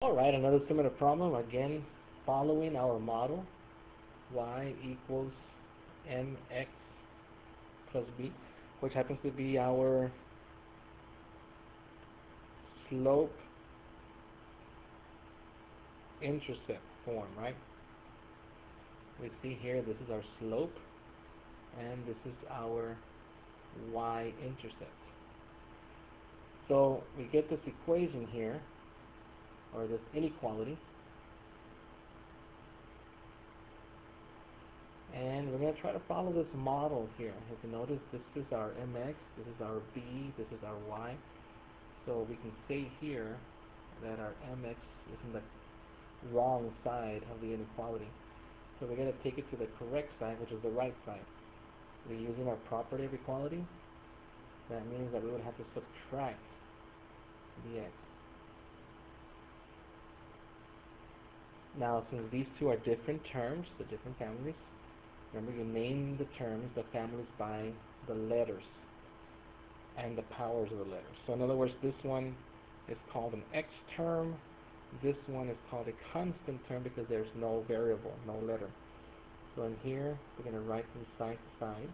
Alright, another similar problem, again following our model, y equals mx plus b, which happens to be our slope intercept form, right? We see here this is our slope and this is our y-intercept. So we get this equation here, or this inequality, and we're going to try to follow this model here. If you notice, this is our mx, this is our b, this is our y. So we can say here that our mx is in the wrong side of the inequality. So we're going to take it to the correct side, which is the right side. We're using our property of equality. That means that we would have to subtract the x. Now, since these two are different terms, the different families, remember you name the terms, the families, by the letters and the powers of the letters. So in other words, this one is called an x term. This one is called a constant term because there's no variable, no letter. So in here, we're going to write from side to side.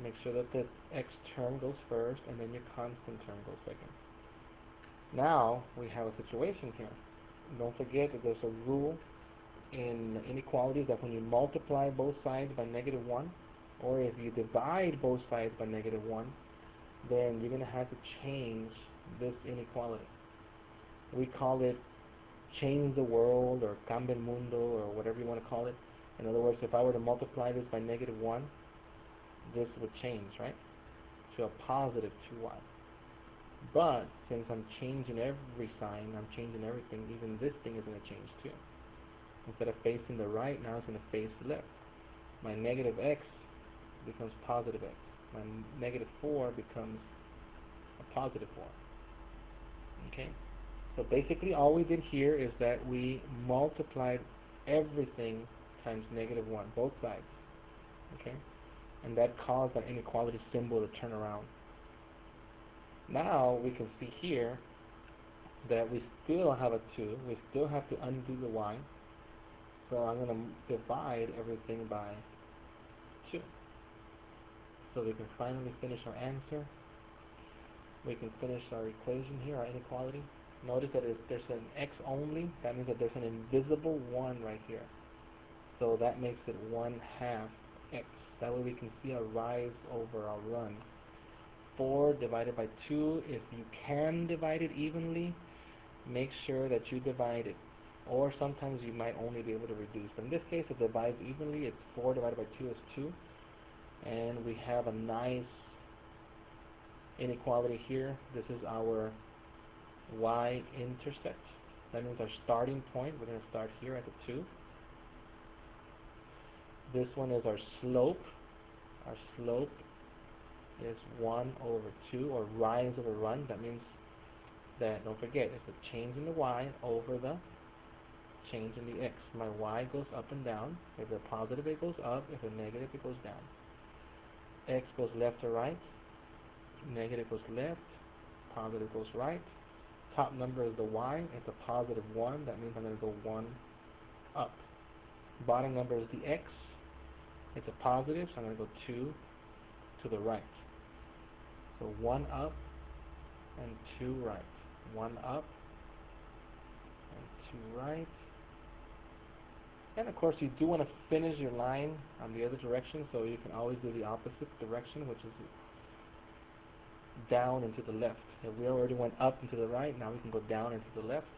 Make sure that the x term goes first and then your constant term goes second. Now we have a situation here. Don't forget that there's a rule in inequalities that when you multiply both sides by -1, or if you divide both sides by -1, then you're going to have to change this inequality. We call it change the world, or cambia el mundo, or whatever you want to call it. In other words, if I were to multiply this by -1, this would change, right, to a positive 2y. But since I'm changing every sign, I'm changing everything, even this thing is going to change too. Instead of facing the right, now it's going to face the left. My negative x becomes positive x. My -4 becomes a positive 4. Okay? So basically all we did here is that we multiplied everything times -1, both sides. Okay? And that caused that inequality symbol to turn around. Now we can see here that we still have a 2. We still have to undo the y. So I'm going to divide everything by 2. So we can finally finish our answer. We can finish our equation here, our inequality. Notice that if there's an x only, that means that there's an invisible 1 right here. So that makes it 1/2 x. That way we can see our rise over our run. 4 divided by 2, if you can divide it evenly, make sure that you divide it. Or sometimes you might only be able to reduce. But in this case, it divides evenly. It's 4 divided by 2 is 2. And we have a nice inequality here. This is our y-intercept. That means our starting point. We're going to start here at the 2. This one is our slope. Our slope is 1/2, or rise over run. That means that, don't forget, it's the change in the y over the change in the x. My y goes up and down. If they're positive, it goes up. If they're negative, it goes down. X goes left to right. Negative goes left. Positive goes right. Top number is the y. It's a positive 1. That means I'm going to go 1 up. Bottom number is the x. It's a positive, so I'm going to go 2 to the right. So 1 up and 2 right. 1 up and 2 right. And of course you do want to finish your line on the other direction, so you can always do the opposite direction, which is down and to the left. If we already went up and to the right, now we can go down and to the left.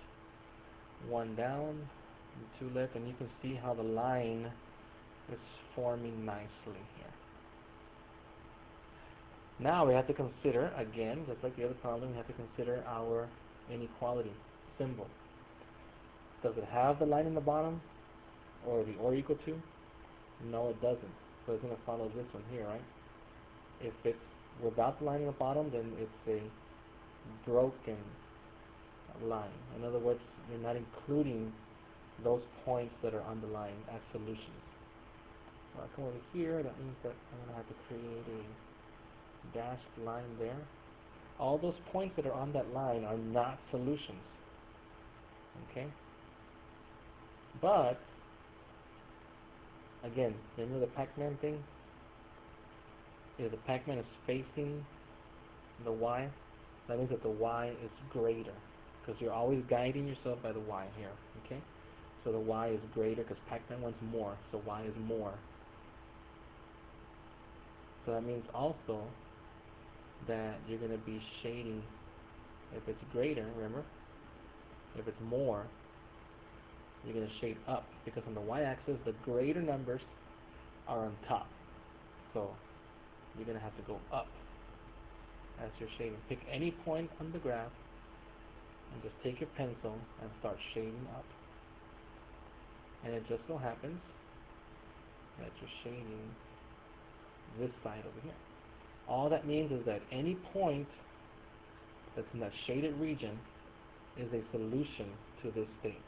1 down and 2 left, and you can see how the line is forming nicely here. Now we have to consider, again, just like the other problem, we have to consider our inequality symbol. Does it have the line in the bottom, or the or equal to? No, it doesn't. So it's going to follow this one here, right? If it's without the line in the bottom, then it's a broken line. In other words, you're not including those points that are on the line as solutions. So I come over here, that means that I'm going to have to create a dashed line there. All those points that are on that line are not solutions. Okay? But, again, remember the Pac-Man thing? If the Pac-Man is facing the y, that means that the y is greater. Because you're always guiding yourself by the y here. Okay? So the y is greater because Pac-Man wants more, so y is more. So that means also that you're going to be shading, if it's greater, remember, if it's more, you're going to shade up, because on the y-axis, the greater numbers are on top. So you're going to have to go up as you're shading. Pick any point on the graph and just take your pencil and start shading up. And it just so happens that you're shading this side over here. All that means is that any point that's in that shaded region is a solution to this state